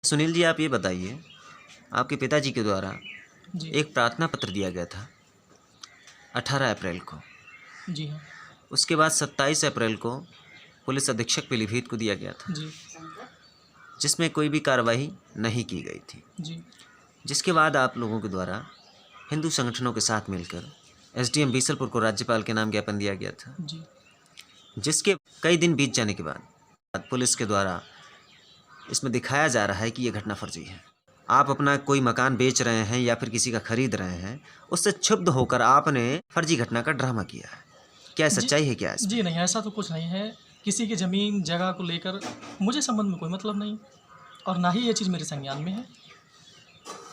सुनील जी, आप ये बताइए, आपके पिताजी के द्वारा जी। एक प्रार्थना पत्र दिया गया था 18 अप्रैल को। जी हाँ। उसके बाद 27 अप्रैल को पुलिस अधीक्षक पीलीभीत को दिया गया था, जी। जिसमें कोई भी कार्रवाई नहीं की गई थी। जी। जिसके बाद आप लोगों के द्वारा हिंदू संगठनों के साथ मिलकर एसडीएम बीसलपुर को राज्यपाल के नाम ज्ञापन दिया गया था, जी। जिसके कई दिन बीत जाने के बाद पुलिस के द्वारा इसमें दिखाया जा रहा है कि ये घटना फर्जी है। आप अपना कोई मकान बेच रहे हैं या फिर किसी का खरीद रहे हैं, उससे क्षुब्ध होकर आपने फर्जी घटना का ड्रामा किया है। क्या जी। सच्चाई है क्या इसमें? जी नहीं, ऐसा तो कुछ नहीं है। किसी की ज़मीन जगह को लेकर मुझे संबंध में कोई मतलब नहीं और ना ही ये चीज़ मेरे संज्ञान में है।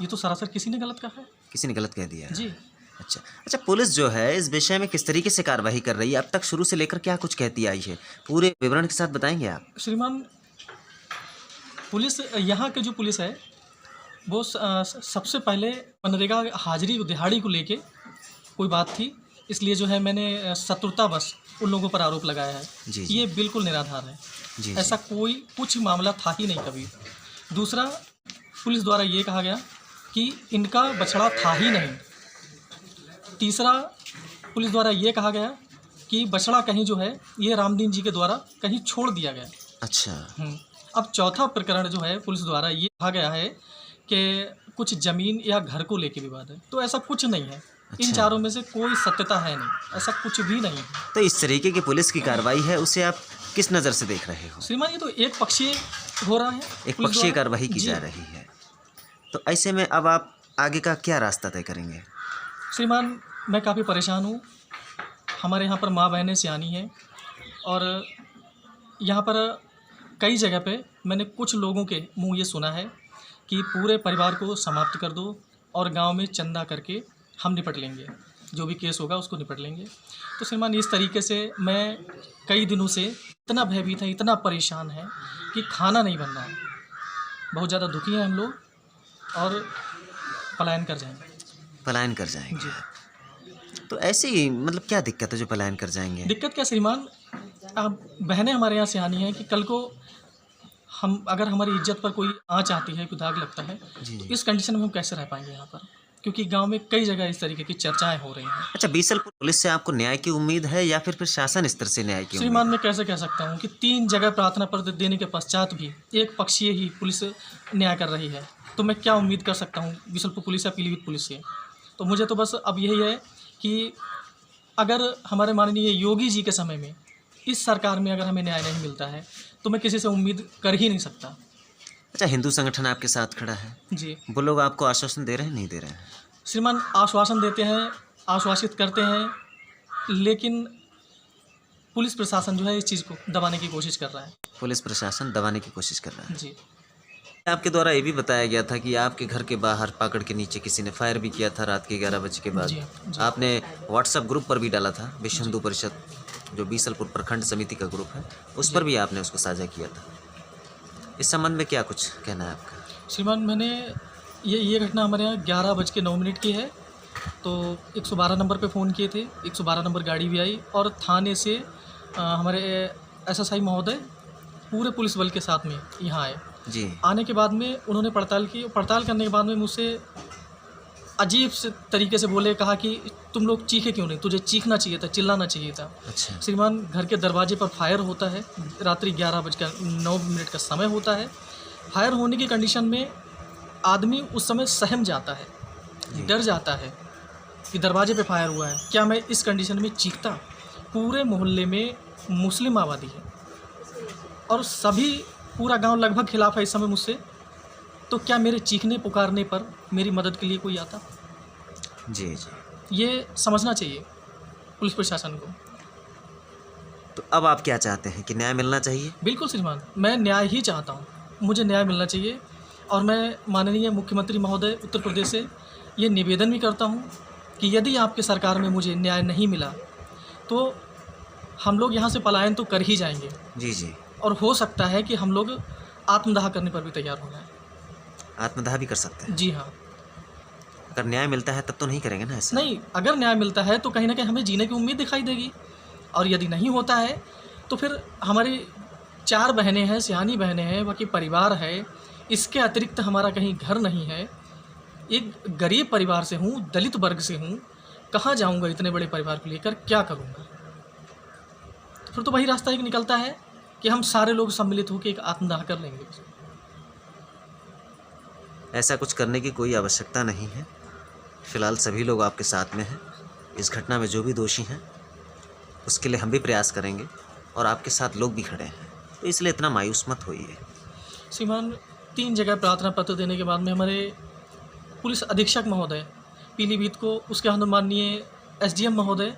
ये तो सरासर किसी ने गलत कहा है। किसी ने गलत कह दिया है। जी। अच्छा, पुलिस जो है इस विषय में किस तरीके से कार्रवाई कर रही है? अब तक शुरू से लेकर क्या कुछ कहती आई है? पूरे विवरण के साथ बताएंगे आप? श्रीमान, पुलिस यहाँ के जो पुलिस है वो सबसे पहले मनरेगा हाजिरी दिहाड़ी को लेके कोई बात थी, इसलिए जो है मैंने शत्रुतावश उन लोगों पर आरोप लगाया है। जी। ये बिल्कुल निराधार है। जी। ऐसा कोई कुछ मामला था ही नहीं कभी। दूसरा, पुलिस द्वारा ये कहा गया कि इनका बछड़ा था ही नहीं। तीसरा, पुलिस द्वारा ये कहा गया कि बछड़ा कहीं जो है ये रामदीन जी के द्वारा कहीं छोड़ दिया गया। अच्छा। अब चौथा प्रकरण जो है पुलिस द्वारा ये कहा गया है कि कुछ ज़मीन या घर को लेके विवाद है, तो ऐसा कुछ नहीं है। इन अच्छा। चारों में से कोई सत्यता है नहीं, ऐसा कुछ भी नहीं है। तो इस तरीके की पुलिस की कार्रवाई है, उसे आप किस नज़र से देख रहे हो? श्रीमान, ये तो एक पक्षीय हो रहा है। एक पुलिस पक्षीय द्वारा कार्रवाई की जा रही है। तो ऐसे में अब आप आगे का क्या रास्ता तय करेंगे? श्रीमान, मैं काफ़ी परेशान हूँ। हमारे यहाँ पर माँ बहनें सियानी हैं और यहाँ पर कई जगह पे मैंने कुछ लोगों के मुँह ये सुना है कि पूरे परिवार को समाप्त कर दो और गांव में चंदा करके हम निपट लेंगे, जो भी केस होगा उसको निपट लेंगे। तो श्रीमान, इस तरीके से मैं कई दिनों से इतना भयभीत है, इतना परेशान है कि खाना नहीं बन रहा है। बहुत ज़्यादा दुखी हैं हम लोग और पलायन कर जाएंगे। पलायन कर जाएंगे जी। तो ऐसे ही मतलब क्या दिक्कत है जो पलायन कर जाएंगे? दिक्कत क्या श्रीमान, अब बहनें हमारे यहाँ सियानी हैं कि कल को हम अगर हमारी इज्जत पर कोई आँच आती है, कोई दाग लगता है, जी। तो इस कंडीशन में हम कैसे रह पाएंगे यहाँ पर, क्योंकि गांव में कई जगह इस तरीके की चर्चाएं हो रही हैं। अच्छा, बीसलपुर पुलिस से आपको न्याय की उम्मीद है या फिर शासन स्तर से न्याय की श्रीमान, उम्मीद? मैं कैसे कह सकता हूँ कि 3 जगह प्रार्थना पत्र देने के पश्चात भी एक पक्षीय ही पुलिस न्याय कर रही है, तो मैं क्या उम्मीद कर सकता हूँ बीसलपुर पुलिस या पीलीभीत पुलिस से? तो मुझे तो बस अब यही है कि अगर हमारे माननीय योगी जी के समय में इस सरकार में अगर हमें न्याय नहीं मिलता है तो मैं किसी से उम्मीद कर ही नहीं सकता। अच्छा, हिंदू संगठन आपके साथ खड़ा है, जी। वो लोग आपको आश्वासन दे रहे हैं, नहीं दे रहे हैं? श्रीमान, आश्वासन देते हैं, आश्वासित करते हैं, लेकिन पुलिस प्रशासन जो है इस चीज़ को दबाने की कोशिश कर रहा है। पुलिस प्रशासन दबाने की कोशिश कर रहा है। जी। आपके द्वारा ये भी बताया गया था कि आपके घर के बाहर पाकड़ के नीचे किसी ने फायर भी किया था रात के 11 बजे के बाद। जी। आपने व्हाट्सएप ग्रुप पर भी डाला था, विश्व हिंदू परिषद जो बीसलपुर प्रखंड समिति का ग्रुप है, उस पर भी आपने उसको साझा किया था। इस संबंध में क्या कुछ कहना है आपका? श्रीमान, मैंने ये घटना हमारे यहाँ 11:09 की है, तो 112 नंबर पे फ़ोन किए थे, 112 नंबर गाड़ी भी आई और थाने से हमारे एसएसआई महोदय पूरे पुलिस बल के साथ में यहाँ आए। जी। आने के बाद में उन्होंने पड़ताल की। पड़ताल करने के बाद में मुझसे अजीब से तरीके से बोले, कहा कि तुम लोग चीखे क्यों नहीं, तुझे चीखना चाहिए था, चिल्लाना चाहिए था। अच्छा। श्रीमान, घर के दरवाजे पर फायर होता है, रात्रि 11:09 का समय होता है। फायर होने की कंडीशन में आदमी उस समय सहम जाता है, डर जाता है कि दरवाजे पे फायर हुआ है। क्या मैं इस कंडीशन में चीखता? पूरे मोहल्ले में मुस्लिम आबादी है और सभी पूरा गांव लगभग खिलाफ है इस समय मुझसे, तो क्या मेरे चीखने पुकारने पर मेरी मदद के लिए कोई आता? जी जी। ये समझना चाहिए पुलिस प्रशासन को। तो अब आप क्या चाहते हैं कि न्याय मिलना चाहिए? बिल्कुल श्रीमान, मैं न्याय ही चाहता हूँ, मुझे न्याय मिलना चाहिए और मैं माननीय मुख्यमंत्री महोदय उत्तर प्रदेश से ये निवेदन भी करता हूँ कि यदि आपके सरकार में मुझे न्याय नहीं मिला तो हम लोग यहाँ से पलायन तो कर ही जाएंगे। जी जी। और हो सकता है कि हम लोग आत्मदाह करने पर भी तैयार हो जाएं। आत्मदाह भी कर सकते हैं? जी हाँ। अगर न्याय मिलता है तब तो नहीं करेंगे ना ऐसा? नहीं, अगर न्याय मिलता है तो कहीं ना कहीं हमें जीने की उम्मीद दिखाई देगी और यदि नहीं होता है तो फिर हमारी 4 बहनें हैं, सियानी बहनें हैं, बाकी परिवार है। इसके अतिरिक्त हमारा कहीं घर नहीं है। एक गरीब परिवार से हूँ, दलित वर्ग से हूँ। कहाँ जाऊँगा इतने बड़े परिवार को लेकर, क्या करूँगा? फिर तो वही रास्ता एक निकलता है कि हम सारे लोग सम्मिलित होकर एक आत्मदाह कर लेंगे। ऐसा कुछ करने की कोई आवश्यकता नहीं है। फिलहाल सभी लोग आपके साथ में हैं। इस घटना में जो भी दोषी हैं उसके लिए हम भी प्रयास करेंगे और आपके साथ लोग भी खड़े हैं, तो इसलिए इतना मायूस मत होइए। श्रीमान, 3 जगह प्रार्थना पत्र देने के बाद में हमारे पुलिस अधीक्षक महोदय पीलीभीत को, उसके बाद माननीय एसडीएम महोदय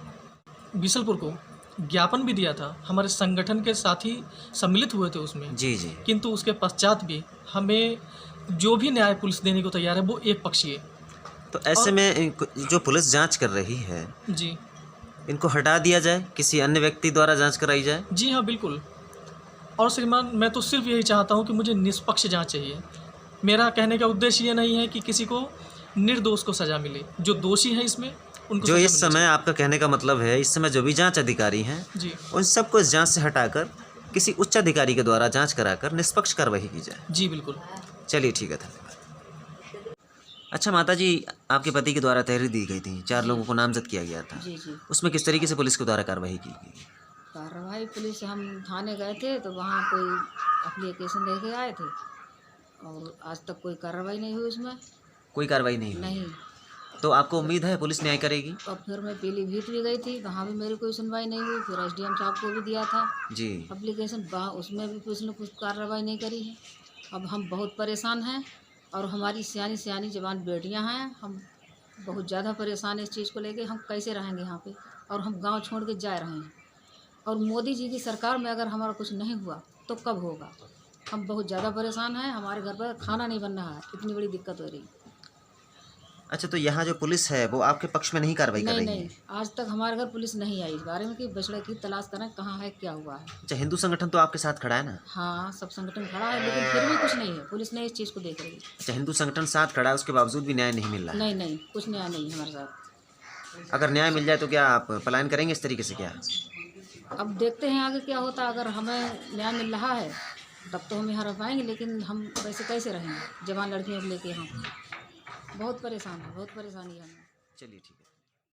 बीसलपुर को ज्ञापन भी दिया था। हमारे संगठन के साथी सम्मिलित हुए थे उसमें। जी जी। किंतु उसके पश्चात भी हमें जो भी न्याय पुलिस देने को तैयार है वो एक पक्षीय। तो ऐसे में जो पुलिस जांच कर रही है जी इनको हटा दिया जाए, किसी अन्य व्यक्ति द्वारा जांच कराई जाए। जी हाँ, बिल्कुल। और श्रीमान, मैं तो सिर्फ यही चाहता हूँ कि मुझे निष्पक्ष जांच चाहिए। मेरा कहने का उद्देश्य ये नहीं है कि किसी को निर्दोष को सज़ा मिले। जो दोषी हैं इसमें उनको जो सज़ा इस मिलनी समय आपका कहने का मतलब है, इस समय जो भी जांच अधिकारी हैं चाहिए। जी उन सबको इस जांच से हटाकर किसी उच्च अधिकारी के द्वारा जांच कराकर निष्पक्ष कार्रवाई की जाए। जी बिल्कुल। चलिए ठीक है, धन्यवाद। अच्छा माता जी, आपके पति के द्वारा तहरीर दी गई थी, 4 लोगों को नामजद किया गया था, जी जी। उसमें किस तरीके से पुलिस के द्वारा कार्रवाई की गई? कार्रवाई पुलिस, हम थाने गए थे तो वहाँ कोई एप्लीकेशन दे के आए थे और आज तक कोई कार्रवाई नहीं हुई उसमें। कोई कार्रवाई नहीं हुई? नहीं। तो आपको उम्मीद है पुलिस न्याय करेगी? और फिर मैं पीलीभीत भी गई थी, वहाँ भी मेरी कोई सुनवाई नहीं हुई। फिर एसडीएम साहब को भी दिया था जी। एप्लीकेशन, वहाँ उसमें भी पुलिस ने कुछ कार्रवाई नहीं करी है। अब हम बहुत परेशान हैं और हमारी सियानी सियानी जवान बेटियाँ हैं। हम बहुत ज़्यादा परेशान हैं इस चीज़ को लेके। हम कैसे रहेंगे यहाँ पे, और हम गाँव छोड़ के जा रहे हैं। और मोदी जी की सरकार में अगर हमारा कुछ नहीं हुआ तो कब होगा? हम बहुत ज़्यादा परेशान हैं। हमारे घर पर खाना नहीं बन रहा है, इतनी बड़ी दिक्कत हो रही। अच्छा, तो यहाँ जो पुलिस है वो आपके पक्ष में नहीं कार्रवाई कर नहीं रही नहीं, है? आज तक हमारे घर पुलिस नहीं आई इस बारे में कि बछड़े की तलाश करें कहाँ है, क्या हुआ है। अच्छा, हिंदू संगठन तो आपके साथ खड़ा है ना? हाँ, सब संगठन खड़ा है लेकिन फिर भी कुछ नहीं है। पुलिस नहीं इस चीज़ को देख रही। अच्छा, हिंदू संगठन साथ खड़ा है, उसके बावजूद भी न्याय नहीं मिल रहा है? नहीं नहीं, कुछ न्याय नहीं है हमारे साथ। अगर न्याय मिल जाए तो क्या आप पलायन करेंगे इस तरीके से क्या? अब देखते हैं आगे क्या होता है। अगर हमें न्याय मिल रहा है तब तो हम यहाँ रह पाएंगे, लेकिन हम वैसे कैसे रहेंगे जवान लड़कियों को लेके? यहाँ बहुत परेशान है, बहुत परेशानी है हमें। चलिए ठीक है।